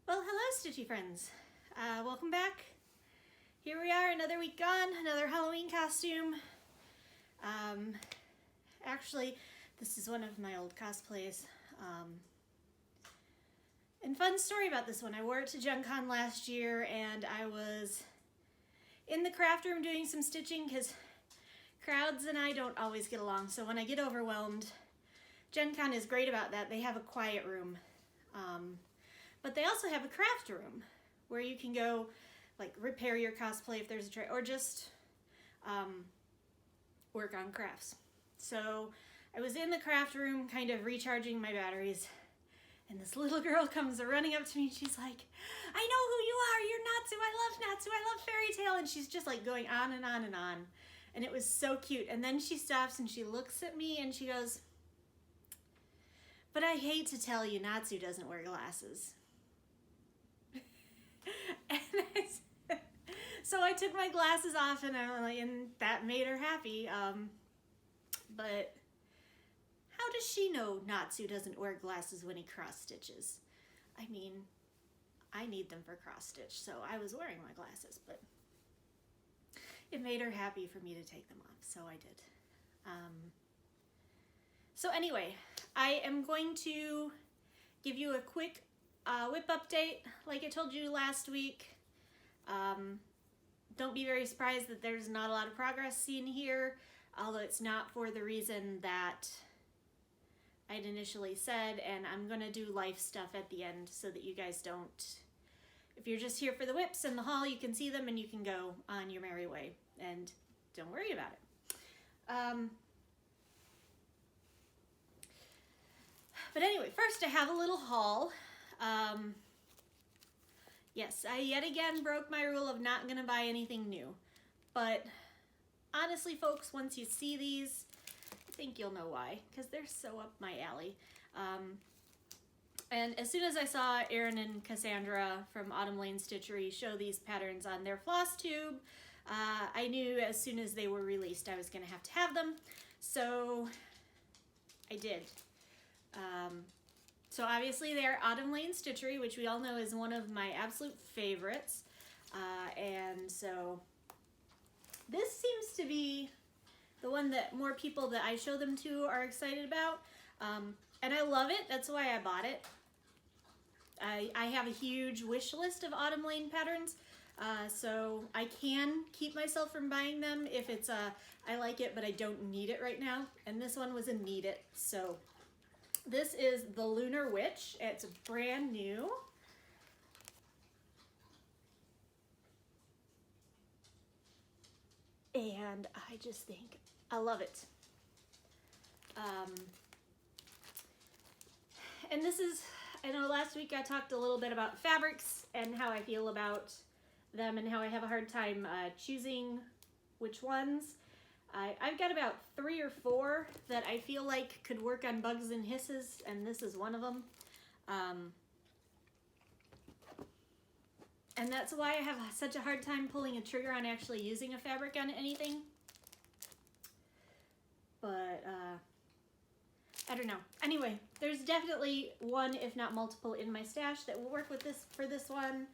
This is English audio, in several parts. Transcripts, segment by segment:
Well, hello Stitchy friends. Welcome back. Here we are, another week gone, another Halloween costume. Actually, this is one of my old cosplays. And fun story about this one, I wore it to Gen Con last year and I was in the craft room doing some stitching because crowds and I don't always get along. So when I get overwhelmed, Gen Con is great about that. They have a quiet room. But they also have a craft room where you can go like repair your cosplay if there's a tray or just work on crafts. So I was in the craft room kind of recharging my batteries and this little girl comes running up to me and she's like, I know who you are, you're Natsu, I love Natsu, I love Fairy Tale, and she's just like going on and on and on. And it was so cute. And then she stops and she looks at me and she goes, but I hate to tell you, Natsu doesn't wear glasses. So I took my glasses off and that made her happy. But how does she know Natsu doesn't wear glasses when he cross stitches? I mean, I need them for cross stitch, so I was wearing my glasses, but it made her happy for me to take them off, so I did. So anyway, I am going to give you a quick whip update like I told you last week. Don't be very surprised that there's not a lot of progress seen here, although it's not for the reason that I'd initially said, and I'm going to do life stuff at the end so that you guys don't, if you're just here for the whips and the haul, you can see them and you can go on your merry way, and don't worry about it. But anyway, first I have a little haul. Yes, I yet again broke my rule of not gonna buy anything new. But honestly, folks, once you see these, I think you'll know why, because they're so up my alley. And as soon as I saw Erin and Cassandra from Autumn Lane Stitchery show these patterns on their Flosstube, I knew as soon as they were released I was gonna have to have them. So I did. So obviously they're Autumn Lane Stitchery, which we all know is one of my absolute favorites. And so this seems to be the one that more people that I show them to are excited about. And I love it, that's why I bought it. I have a huge wish list of Autumn Lane patterns, so I can keep myself from buying them if it's I like it but I don't need it right now. And this one was a need it, so. This is the Lunar Witch. It's brand new. And I just think I love it. And this is, I know last week I talked a little bit about fabrics and how I feel about them and how I have a hard time choosing which ones. I've got about 3 or 4 that I feel like could work on Bugs and Hisses, and this is one of them. And that's why I have such a hard time pulling a trigger on actually using a fabric on anything. But I don't know. Anyway, there's definitely one, if not multiple, in my stash that will work with this for this one,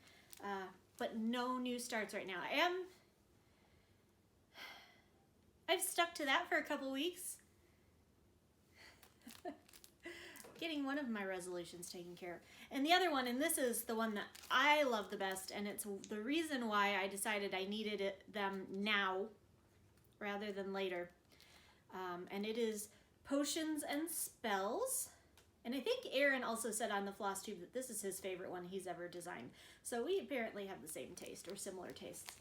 but no new starts right now. I've stuck to that for a couple weeks. Getting one of my resolutions taken care of. And the other one, and this is the one that I love the best, and it's the reason why I decided I needed them now rather than later. And it is Potions and Spells. And I think Aaron also said on the Flosstube that this is his favorite one he's ever designed. So we apparently have the same taste or similar tastes.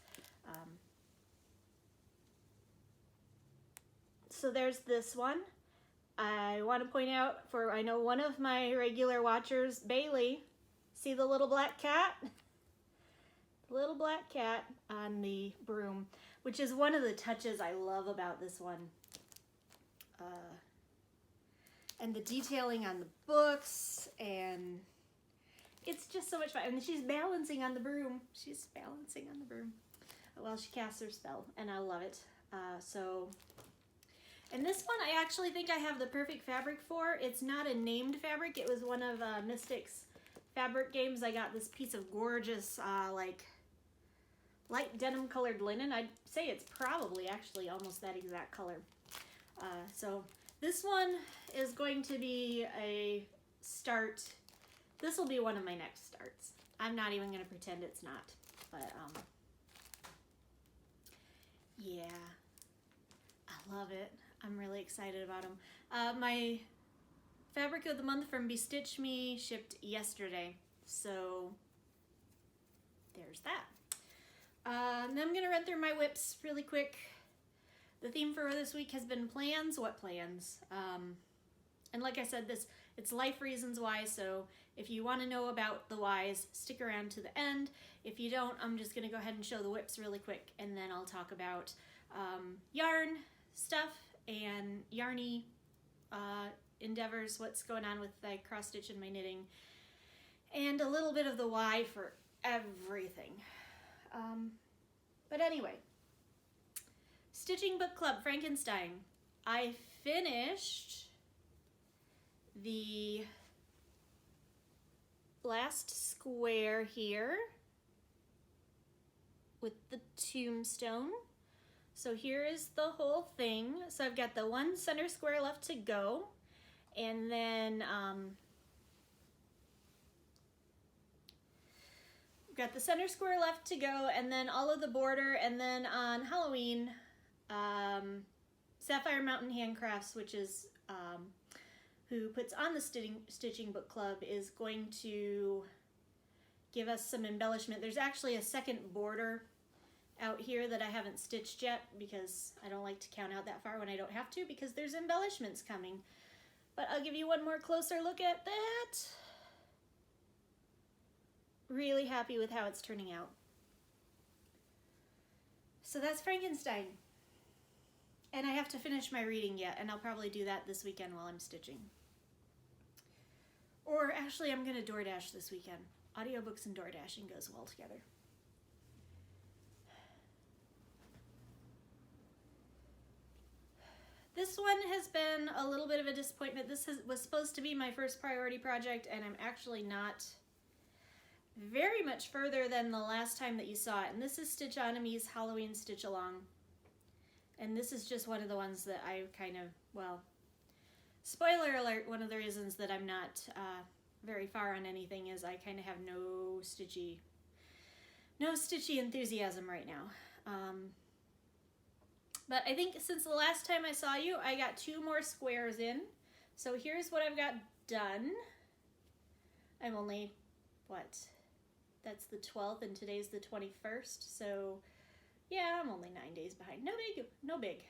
So there's this one. I want to point out I know one of my regular watchers, Bailey, see the little black cat? Little black cat on the broom, which is one of the touches I love about this one. And the detailing on the books, and it's just so much fun. And she's balancing on the broom. She's balancing on the broom while she casts her spell, and I love it. And this one I actually think I have the perfect fabric for. It's not a named fabric. It was one of Mystic's Fabric Games, I got this piece of gorgeous, like, light denim colored linen. I'd say it's probably actually almost that exact color. So this one is going to be a start. This will be one of my next starts. I'm not even going to pretend it's not. But, yeah. I love it. I'm really excited about them. My Fabric of the Month from Bestitch Me shipped yesterday. So, there's that. And then I'm going to run through my whips really quick. The theme for this week has been plans. What plans? And like I said, it's life reasons why, so if you want to know about the whys, stick around to the end. If you don't, I'm just going to go ahead and show the whips really quick, and then I'll talk about yarn stuff and yarny endeavors, what's going on with my cross stitch and my knitting, and a little bit of the why for everything. But anyway, Stitching Book Club, Frankenstein. I finished the last square here with the tombstone. So here is the whole thing. So I've got the one center square left to go, and then got the center square left to go, and then all of the border, and then on Halloween, Sapphire Mountain Handcrafts, which is who puts on the Stitching Book Club, is going to give us some embellishment. There's actually a second border out here that I haven't stitched yet because I don't like to count out that far when I don't have to, because there's embellishments coming. But I'll give you one more closer look at that. Really happy with how it's turning out. So that's Frankenstein. And I have to finish my reading yet, and I'll probably do that this weekend while I'm stitching. Or actually, I'm going to DoorDash this weekend. Audiobooks and DoorDashing goes well together. This one has been a little bit of a disappointment. This was supposed to be my first priority project, and I'm actually not very much further than the last time that you saw it. And this is Stitchonomy's Halloween Stitch Along. And this is just one of the ones that I kind of, well, spoiler alert, one of the reasons that I'm not very far on anything is I kind of have no stitchy enthusiasm right now. But I think since the last time I saw you, I got 2 more squares in. So here's what I've got done. I'm only, what? That's the 12th and today's the 21st. So yeah, I'm only 9 days behind. No big.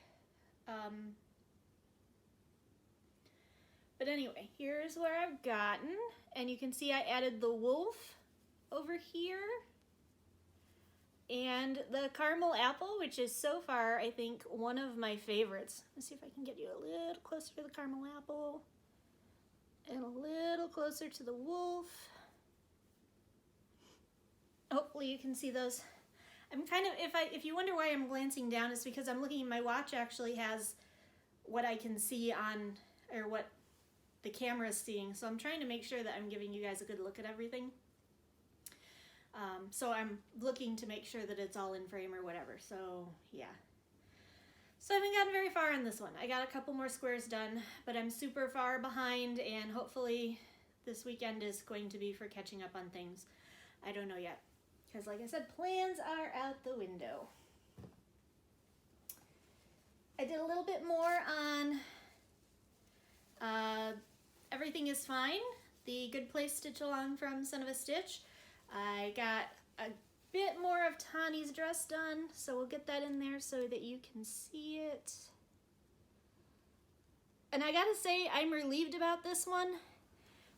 But anyway, here's where I've gotten. And you can see I added the wolf over here. And the caramel apple, which is so far, I think, one of my favorites. Let's see if I can get you a little closer to the caramel apple. And a little closer to the wolf. Hopefully you can see those. I'm kind of, if you wonder why I'm glancing down, it's because I'm looking, my watch actually has what I can see on, or what the camera is seeing. So I'm trying to make sure that I'm giving you guys a good look at everything. So I'm looking to make sure that it's all in frame or whatever. So yeah. So I haven't gotten very far on this one. I got a couple more squares done, but I'm super far behind, and hopefully this weekend is going to be for catching up on things. I don't know yet. Because like I said, plans are out the window. I did a little bit more on Everything is Fine, the Good Place Stitch Along from Son of a Stitch. I got a bit more of Tani's dress done, so we'll get that in there so that you can see it. And I gotta say, I'm relieved about this one,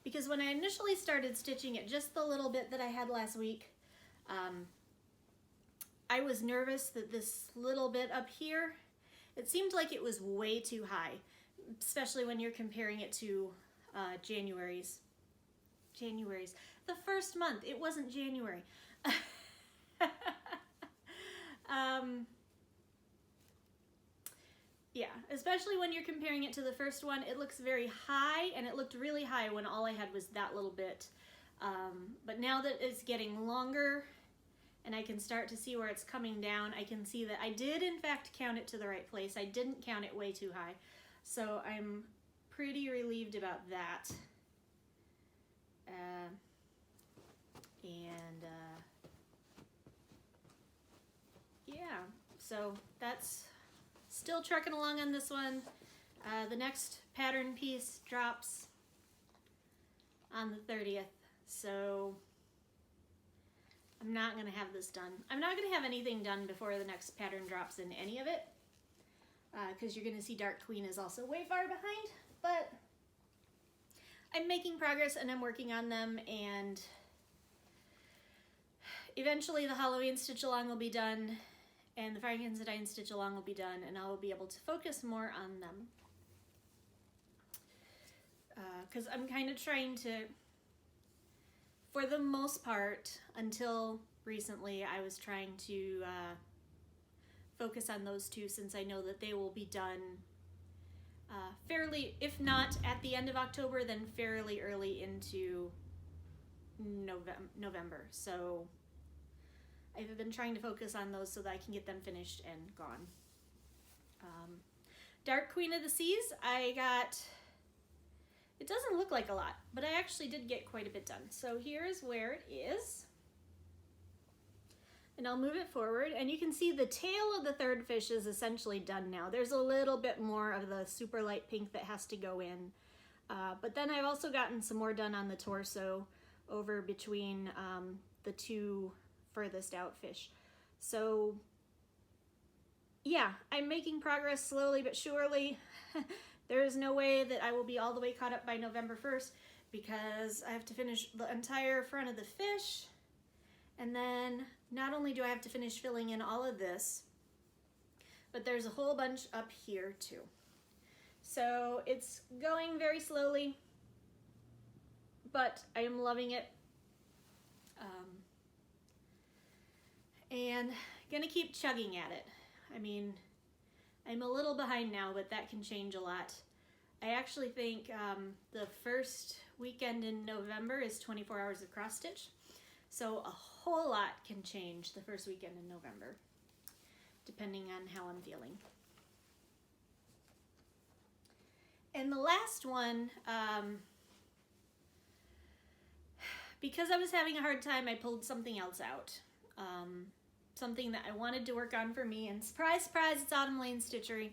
because when I initially started stitching it, just the little bit that I had last week, I was nervous that this little bit up here, it seemed like it was way too high, especially when you're comparing it to January's. The first month, it wasn't January. Yeah, especially when you're comparing it to the first one, it looks very high, and it looked really high when all I had was that little bit But now that it's getting longer and I can start to see where it's coming down, I can see that I did in fact count it to the right place. I didn't count it way too high. So I'm pretty relieved about that. Yeah, so that's still trucking along on this one. The next pattern piece drops on the 30th, so I'm not going to have this done. I'm not going to have anything done before the next pattern drops in any of it, because you're going to see Dark Queen is also way far behind, but I'm making progress and I'm working on them, and eventually the Halloween stitch along will be done and the Frankenstein stitch along will be done, and I will be able to focus more on them. Because I'm kind of trying to, for the most part, until recently, I was trying to focus on those two, since I know that they will be done fairly, if not at the end of October, then fairly early into November. So I've been trying to focus on those so that I can get them finished and gone. Dark Queen of the Seas, I got, it doesn't look like a lot, but I actually did get quite a bit done. So here is where it is. And I'll move it forward, and you can see the tail of the third fish is essentially done now. There's a little bit more of the super light pink that has to go in. But then I've also gotten some more done on the torso over between the two furthest out fish. So yeah, I'm making progress slowly but surely. There is no way that I will be all the way caught up by November 1st, because I have to finish the entire front of the fish. And then not only do I have to finish filling in all of this, but there's a whole bunch up here too. So it's going very slowly, but I am loving it. And gonna keep chugging at it. I mean, I'm a little behind now, but that can change a lot. I actually think the first weekend in November is 24 hours of cross stitch. So a whole lot can change the first weekend in November, depending on how I'm feeling. And the last one, because I was having a hard time, I pulled something else out. Something that I wanted to work on for me, and surprise, surprise, it's Autumn Lane Stitchery.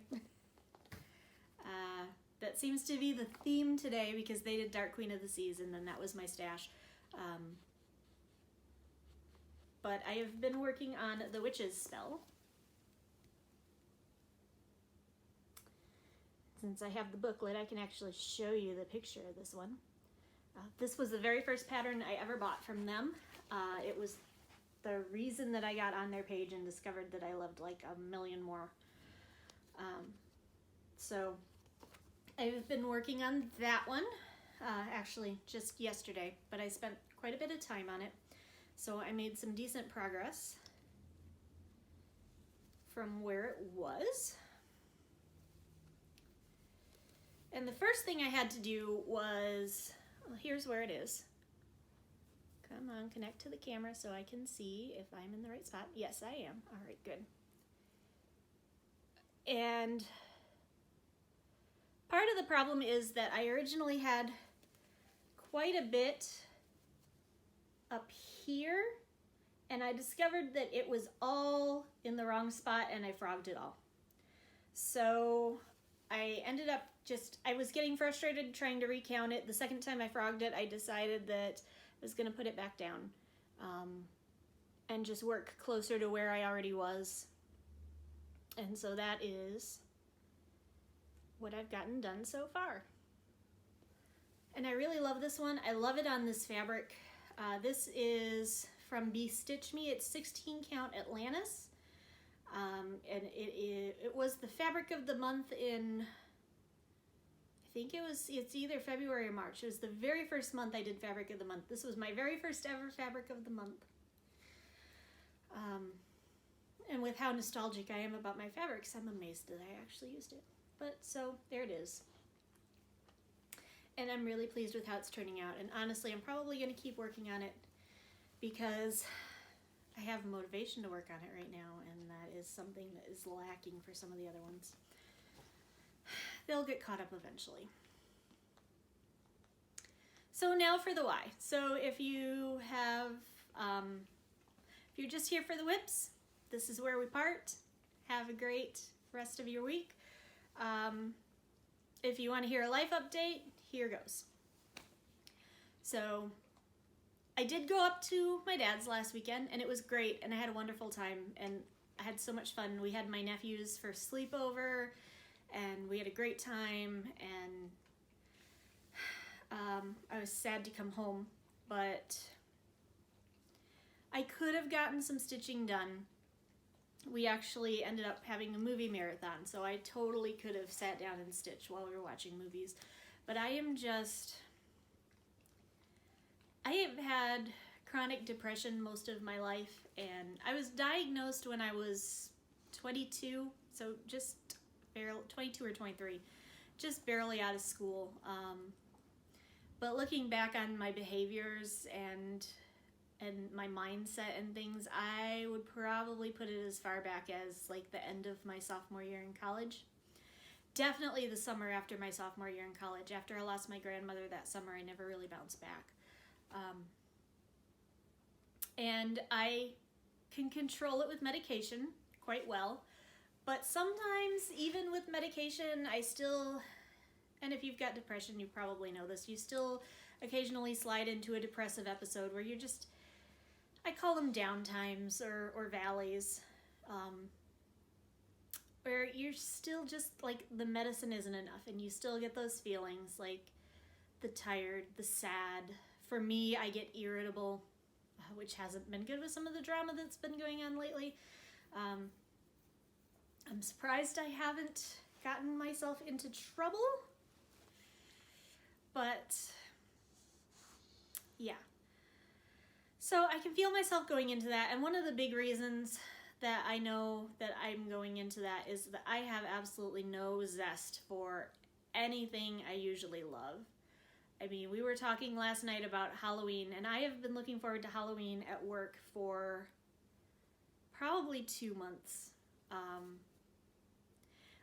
That seems to be the theme today, because they did Dark Queen of the Seas, and then that was my stash. But I have been working on the Witch's Spell. Since I have the booklet, I can actually show you the picture of this one. This was the very first pattern I ever bought from them. It was the reason that I got on their page and discovered that I loved like a million more. So I've been working on that one, actually just yesterday, but I spent quite a bit of time on it. So I made some decent progress from where it was. And the first thing I had to do was, well, here's where it is. Come on, connect to the camera so I can see if I'm in the right spot. Yes, I am. All right, good. And part of the problem is that I originally had quite a bit up here, and I discovered that it was all in the wrong spot and I frogged it all. So I ended up I was getting frustrated trying to recount it. The second time I frogged it, I decided that I was going to put it back down and just work closer to where I already was. And so that is what I've gotten done so far. And I really love this one. I love it on this fabric. This is from Be Stitch Me. It's 16 count Atlantis. And it was the fabric of the month in, I think it's either February or March. It was the very first month I did fabric of the month. This was my very first ever fabric of the month. And with how nostalgic I am about my fabrics, I'm amazed that I actually used it. But so there it is. and I'm really pleased with how it's turning out. And honestly, I'm probably going to keep working on it because I have motivation to work on it right now, and that is something that is lacking for some of the other ones. They'll get caught up eventually. So now for the why. So if you have, if you're just here for the whips, this is where we part. Have a great rest of your week. If you want to hear a life update, here goes. So I did go up to my dad's last weekend, and it was great, and I had a wonderful time, and I had so much fun. We had my nephews for sleepover, and we had a great time, and I was sad to come home, but I could have gotten some stitching done. We actually ended up having a movie marathon, so I totally could have sat down and stitched while we were watching movies. But I have had chronic depression most of my life, and I was diagnosed when I was 22, so just barely, 22 or 23, just barely out of school. But looking back on my behaviors and my mindset and things, I would probably put it as far back as like the end of my sophomore year in college. Definitely the summer after my sophomore year in college. After I lost my grandmother that summer, I never really bounced back. And I can control it with medication quite well, but sometimes even with medication, I still, and if you've got depression, you probably know this, you still occasionally slide into a depressive episode where you're just, I call them downtimes or valleys, where you're still just like the medicine isn't enough, and you still get those feelings like the tired, the sad. For me, I get irritable, which hasn't been good with some of the drama that's been going on lately. I'm surprised I haven't gotten myself into trouble, but yeah. So I can feel myself going into that, and one of the big reasons that I know that I'm going into that is that I have absolutely no zest for anything I usually love. I mean, we were talking last night about Halloween, and I have been looking forward to Halloween at work for probably 2 months.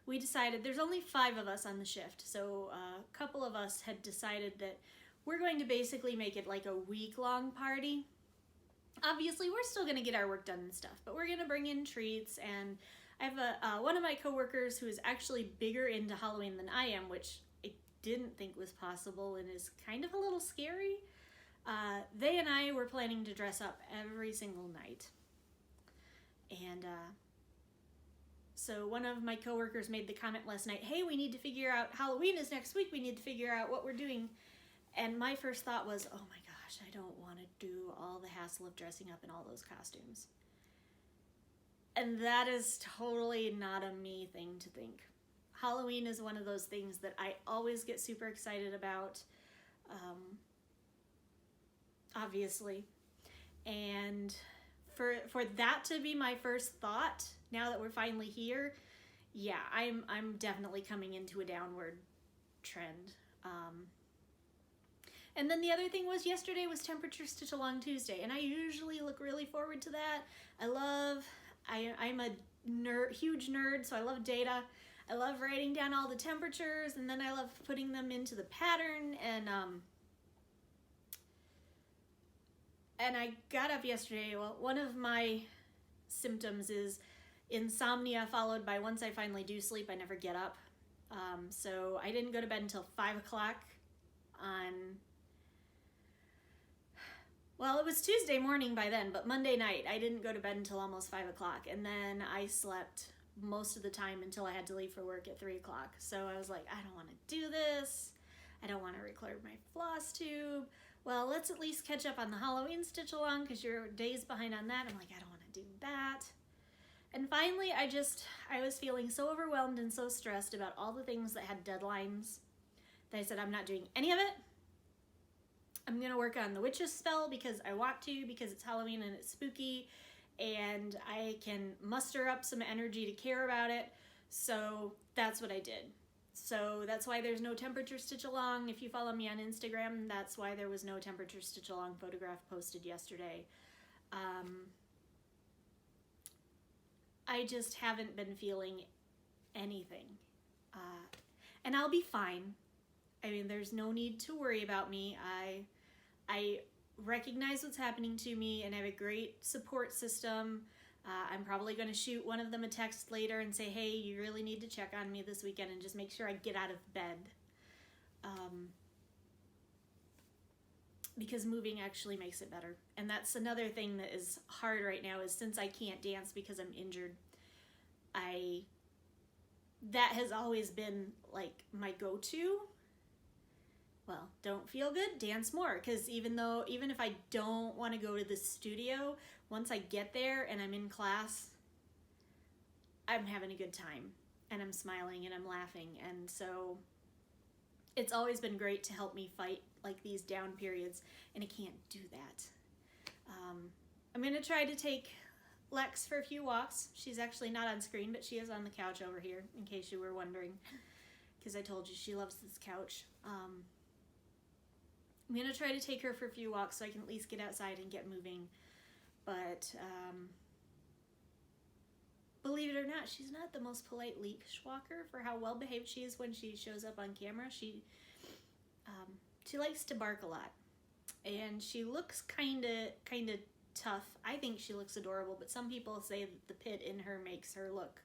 We decided, there's only 5 of us on the shift, so a couple of us had decided that we're going to basically make it like a week-long party. Obviously, we're still going to get our work done and stuff, but we're going to bring in treats, and I have one of my coworkers who is actually bigger into Halloween than I am, which I didn't think was possible and is kind of a little scary. They and I were planning to dress up every single night. And so one of my coworkers made the comment last night, hey, we need to figure out, Halloween is next week, we need to figure out what we're doing. And my first thought was, oh my gosh, I don't want to do all the hassle of dressing up in all those costumes. And that is totally not a me thing to think. Halloween is one of those things that I always get super excited about, obviously. And for that to be my first thought, now that we're finally here, yeah, I'm definitely coming into a downward trend. And then the other thing was, yesterday was Temperature Stitch Along Tuesday, and I usually look really forward to that. I'm a huge nerd, so I love data. I love writing down all the temperatures, and then I love putting them into the pattern, and I got up yesterday. Well, one of my symptoms is insomnia, followed by, once I finally do sleep, I never get up. So I didn't go to bed until 5 o'clock on, well, it was Tuesday morning by then, but Monday night I didn't go to bed until almost 5 o'clock, and then I slept most of the time until I had to leave for work at 3 o'clock. So I was like, I don't want to do this. I don't want to record my Flosstube. Well, let's at least catch up on the Halloween stitch along because you're days behind on that. I'm like, I don't want to do that. And finally, I was feeling so overwhelmed and so stressed about all the things that had deadlines that I said, I'm not doing any of it. I'm going to work on the witch's spell because I want to, because it's Halloween and it's spooky, and I can muster up some energy to care about it. So that's what I did. So that's why there's no temperature stitch along. If you follow me on Instagram, that's why there was no temperature stitch along photograph posted yesterday. I just haven't been feeling anything. And I'll be fine. I mean, there's no need to worry about me. I recognize what's happening to me, and I have a great support system. I'm probably going to shoot one of them a text later and say, hey, you really need to check on me this weekend and just make sure I get out of bed. Because moving actually makes it better. And that's another thing that is hard right now, is since I can't dance because I'm injured, that has always been like my go-to. Well, don't feel good, dance more. Because even if I don't want to go to the studio, once I get there and I'm in class, I'm having a good time and I'm smiling and I'm laughing. And so it's always been great to help me fight like these down periods, and I can't do that. I'm going to try to take Lex for a few walks. She's actually not on screen, but she is on the couch over here, in case you were wondering, because I told you she loves this couch. I'm going to try to take her for a few walks so I can at least get outside and get moving. But believe it or not, she's not the most polite leash walker for how well behaved she is when she shows up on camera. She likes to bark a lot, and she looks kind of tough. I think she looks adorable, but some people say that the pit in her makes her look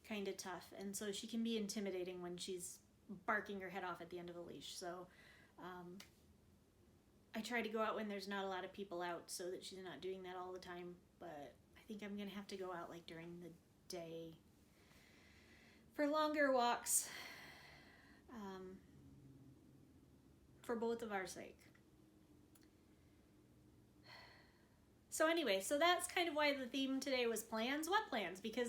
kind of tough, and so she can be intimidating when she's barking her head off at the end of a leash. So I try to go out when there's not a lot of people out so that she's not doing that all the time, but I think I'm gonna have to go out like during the day for longer walks, for both of our sake. So anyway, so that's kind of why the theme today was plans. What plans? Because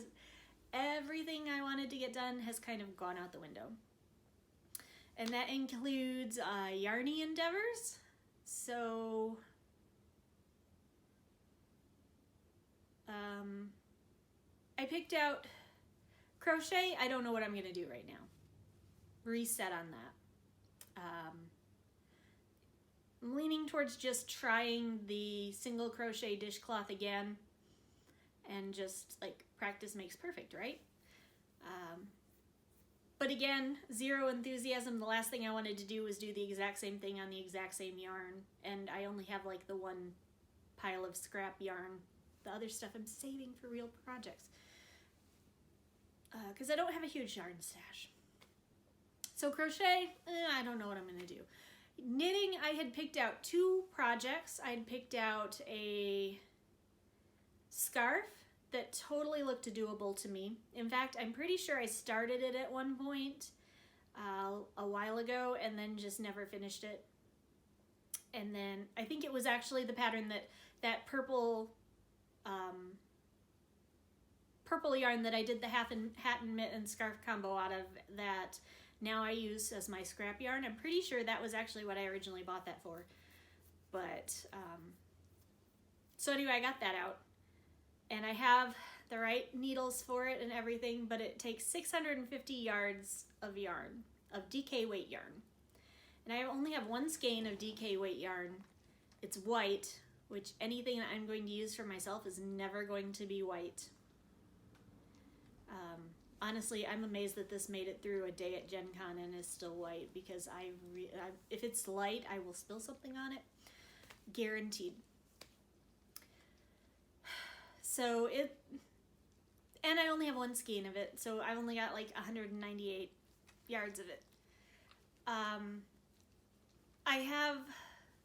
everything I wanted to get done has kind of gone out the window. And that includes yarny endeavors. So I picked out crochet. I don't know what I'm going to do right now. Reset on that. I'm leaning towards just trying the single crochet dishcloth again, and just like practice makes perfect, right? But again, zero enthusiasm. The last thing I wanted to do was do the exact same thing on the exact same yarn, and I only have like the one pile of scrap yarn. The other stuff I'm saving for real projects, because I don't have a huge yarn stash. So crochet, I don't know what I'm going to do. Knitting, I had picked out 2 projects. I had picked out a scarf that totally looked doable to me. In fact, I'm pretty sure I started it at one point a while ago and then just never finished it. And then I think it was actually the pattern that purple yarn that I did the hat and mitt and scarf combo out of, that now I use as my scrap yarn. I'm pretty sure that was actually what I originally bought that for. But, so anyway, I got that out. And I have the right needles for it and everything, but it takes 650 yards of yarn, of DK weight yarn. And I only have 1 skein of DK weight yarn. It's white, which anything that I'm going to use for myself is never going to be white. Honestly, I'm amazed that this made it through a day at Gen Con and is still white, because if it's light, I will spill something on it. Guaranteed. So and I only have 1 skein of it, so I've only got like 198 yards of it. I have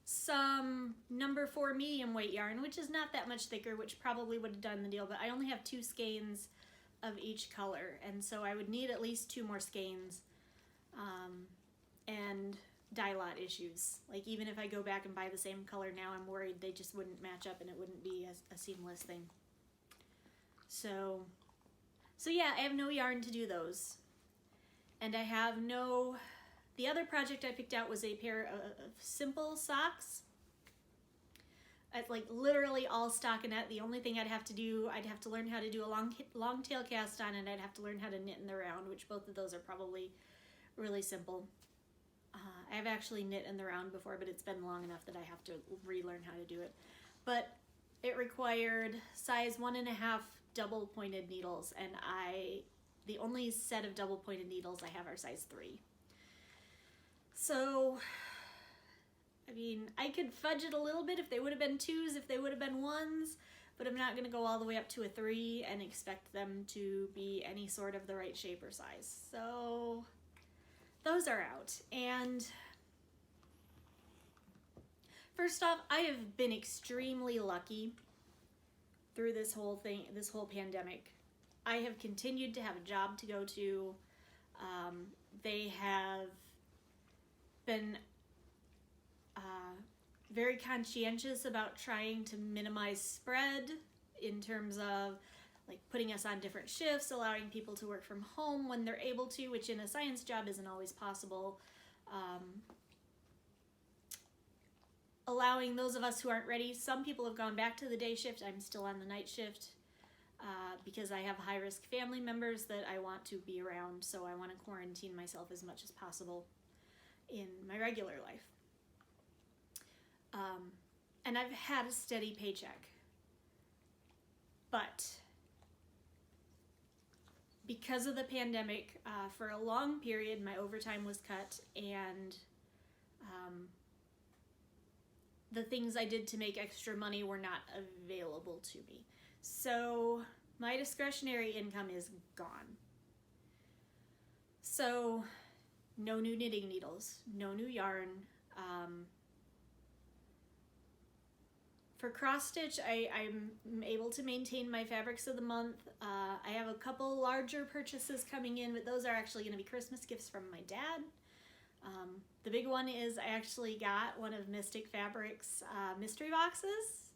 some number 4 medium weight yarn, which is not that much thicker, which probably would have done the deal, but I only have 2 skeins of each color, and so I would need at least 2 more skeins, and dye lot issues. Like, even if I go back and buy the same color now, I'm worried they just wouldn't match up and it wouldn't be a seamless thing. So yeah, I have no yarn to do those. And I have the other project I picked out was a pair of simple socks. It's like literally all stockinette. The only thing I'd have to do, I'd have to learn how to do a long tail cast on, and I'd have to learn how to knit in the round, which both of those are probably really simple. I've actually knit in the round before, but it's been long enough that I have to relearn how to do it. But it required size 1.5 double pointed needles, and the only set of double pointed needles I have are size 3. So, I mean, I could fudge it a little bit if they would have been 2s, if they would have been 1s, but I'm not going to go all the way up to a 3 and expect them to be any sort of the right shape or size. So those are out. And first off, I have been extremely lucky through this whole thing, this whole pandemic. I have continued to have a job to go to. They have been very conscientious about trying to minimize spread in terms of like putting us on different shifts, allowing people to work from home when they're able to, which in a science job isn't always possible. Allowing those of us who aren't ready, some people have gone back to the day shift. I'm still on the night shift because I have high-risk family members that I want to be around, so I want to quarantine myself as much as possible in my regular life. And I've had a steady paycheck, but because of the pandemic, for a long period, my overtime was cut, and the things I did to make extra money were not available to me. So my discretionary income is gone. So no new knitting needles, no new yarn. For cross stitch, I'm able to maintain my fabrics of the month. I have a couple larger purchases coming in, but those are actually going to be Christmas gifts from my dad. The big one is I actually got one of Mystic Fabrics mystery boxes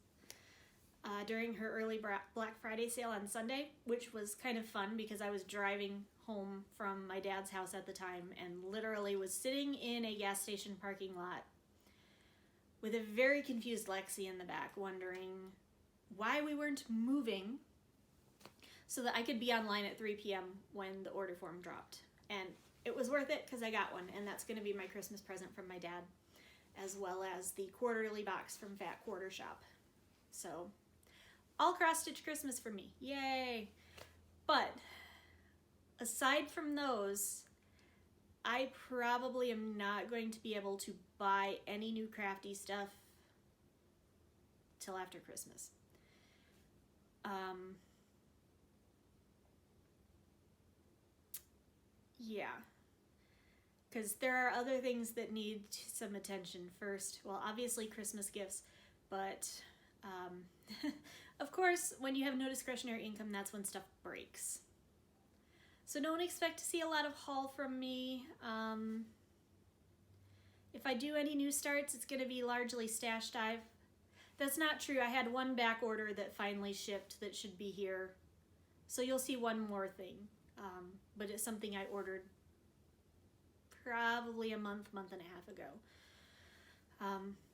during her early Black Friday sale on Sunday, which was kind of fun because I was driving home from my dad's house at the time and literally was sitting in a gas station parking lot with a very confused Lexi in the back, wondering why we weren't moving so that I could be online at 3 p.m. when the order form dropped. And it was worth it because I got one, and that's going to be my Christmas present from my dad, as well as the quarterly box from Fat Quarter Shop. So, all cross-stitch Christmas for me. Yay! But, aside from those, I probably am not going to be able to buy any new crafty stuff till after Christmas. Yeah. Because there are other things that need some attention first. Well, obviously Christmas gifts, but of course, when you have no discretionary income, that's when stuff breaks. So don't expect to see a lot of haul from me. If I do any new starts, it's going to be largely stash dive. That's not true. I had one back order that finally shipped that should be here. So you'll see one more thing. But it's something I ordered probably a month and a half ago.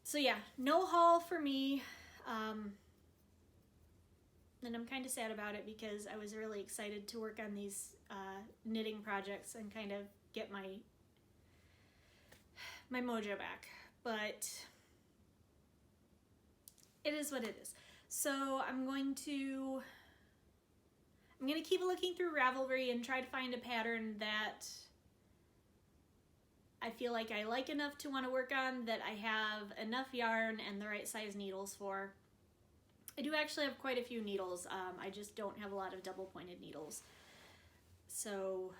So yeah, no haul for me. And I'm kind of sad about it because I was really excited to work on these knitting projects and kind of get my mojo back. But it is what it is. So I'm going to keep looking through Ravelry and try to find a pattern that I feel like I like enough to want to work on, that I have enough yarn and the right size needles for. I do actually have quite a few needles. I just don't have a lot of double pointed needles. So,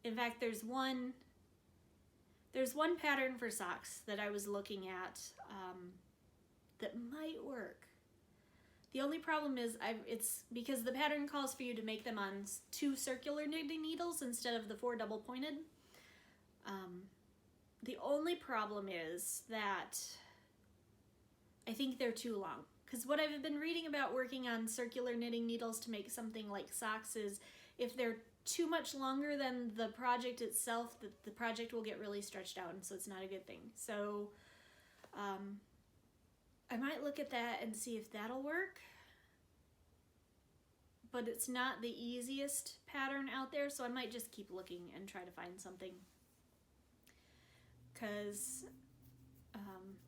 in fact, there's one pattern for socks that I was looking at that might work. The only problem is it's because the pattern calls for you to make them on 2 circular knitting needles instead of the 4 double pointed. The only problem is that I think they're too long. Because what I've been reading about working on circular knitting needles to make something like socks is if they're too much longer than the project itself, the project will get really stretched out, and so it's not a good thing. So I might look at that and see if that'll work. but it's not the easiest pattern out there, so I might just keep looking and try to find something. Because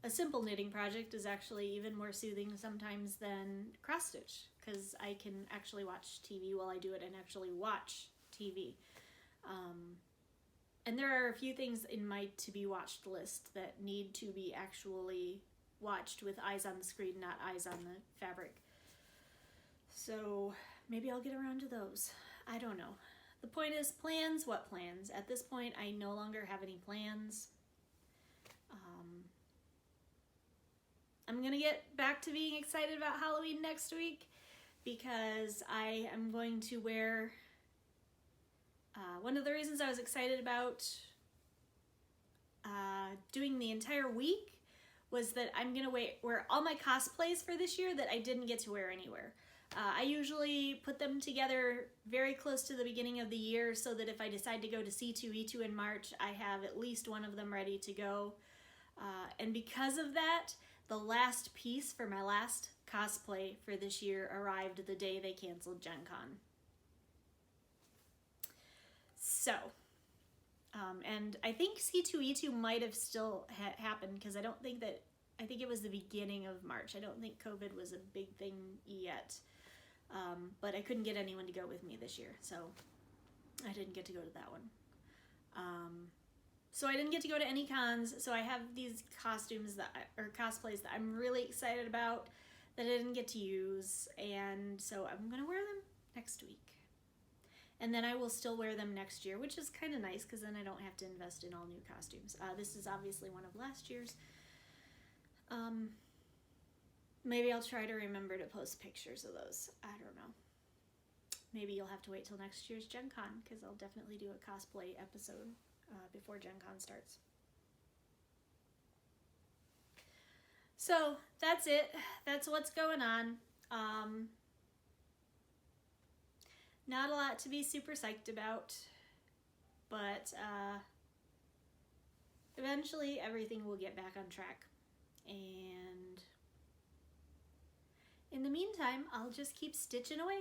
a simple knitting project is actually even more soothing sometimes than cross stitch, because I can actually watch TV while I do it and actually watch TV. And there are a few things in my to be watched list that need to be actually watched with eyes on the screen, not eyes on the fabric. So maybe I'll get around to those. I don't know. The point is, plans, what plans? At this point, I no longer have any plans. I'm gonna get back to being excited about Halloween next week, because I am going to wear, one of the reasons I was excited about doing the entire week was that I'm gonna wear all my cosplays for this year that I didn't get to wear anywhere. I usually put them together very close to the beginning of the year so that if I decide to go to C2E2 in March, I have at least one of them ready to go. And because of that, the last piece for my last cosplay for this year arrived the day they canceled Gen Con. So, and I think C2E2 might have still happened, because I think it was the beginning of March. I don't think COVID was a big thing yet. But I couldn't get anyone to go with me this year, so I didn't get to go to that one. So I didn't get to go to any cons, so I have these costumes or cosplays that I'm really excited about that I didn't get to use, and so I'm gonna wear them next week. And then I will still wear them next year, which is kind of nice, because then I don't have to invest in all new costumes. This is obviously one of last year's. Maybe I'll try to remember to post pictures of those. I don't know. Maybe you'll have to wait till next year's Gen Con, because I'll definitely do a cosplay episode before Gen Con starts. So that's it. That's what's going on. Not a lot to be super psyched about, but eventually everything will get back on track. And in the meantime, I'll just keep stitching away.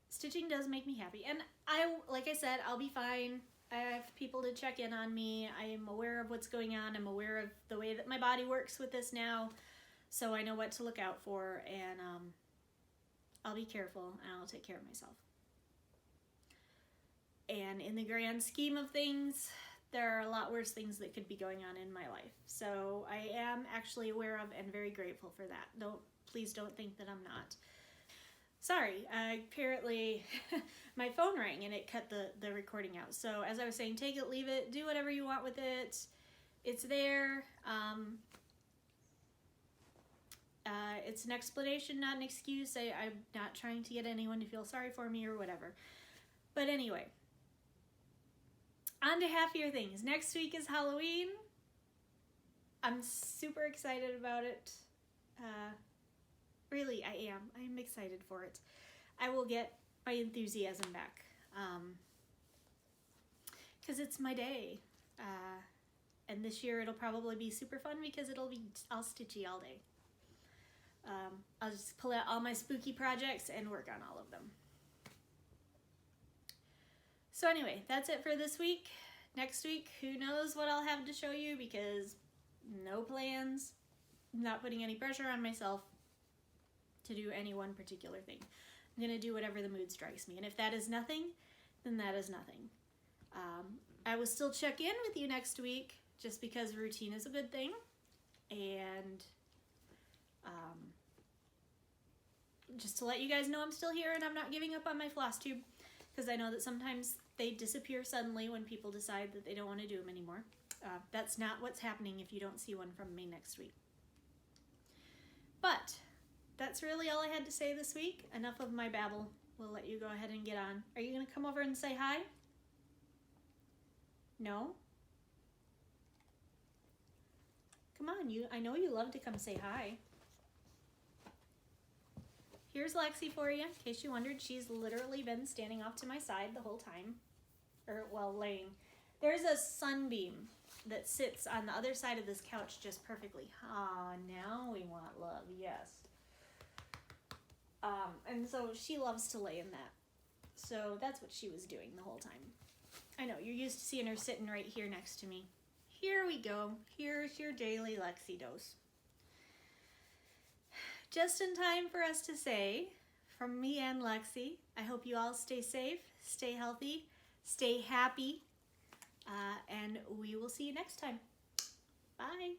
Stitching does make me happy, and like I said, I'll be fine. I have people to check in on me. I am aware of what's going on. I'm aware of the way that my body works with this now, so I know what to look out for, and I'll be careful, and I'll take care of myself. And in the grand scheme of things, there are a lot worse things that could be going on in my life. So I am actually aware of and very grateful for that. Please don't think that I'm not. Sorry, apparently my phone rang and it cut the recording out. So as I was saying, take it, leave it, do whatever you want with it. It's there. It's an explanation, not an excuse. I'm not trying to get anyone to feel sorry for me or whatever. But anyway, on to happier things. Next week is Halloween. I'm super excited about it. Really, I am. I'm excited for it. I will get my enthusiasm back. Because it's my day. And this year it'll probably be super fun because it'll be all stitchy all day. I'll just pull out all my spooky projects and work on all of them. So anyway, that's it for this week. Next week, who knows what I'll have to show you, because no plans. I'm not putting any pressure on myself to do any one particular thing. I'm going to do whatever the mood strikes me. And if that is nothing, then that is nothing. I will still check in with you next week, just because routine is a good thing. And just to let you guys know I'm still here and I'm not giving up on my Flosstube, because I know that sometimes they disappear suddenly when people decide that they don't want to do them anymore. That's not what's happening if you don't see one from me next week. But that's really all I had to say this week. Enough of my babble. We'll let you go ahead and get on. Are you going to come over and say hi? No? Come on, I know you love to come say hi. Here's Lexi for you, in case you wondered. She's literally been standing off to my side the whole time. Laying. There's a sunbeam that sits on the other side of this couch just perfectly. Ah, now we want love, yes. And so she loves to lay in that. So that's what she was doing the whole time. I know, you're used to seeing her sitting right here next to me. Here we go. Here's your daily Lexi dose. Just in time for us to say, from me and Lexi, I hope you all stay safe, stay healthy, stay happy, and we will see you next time. Bye.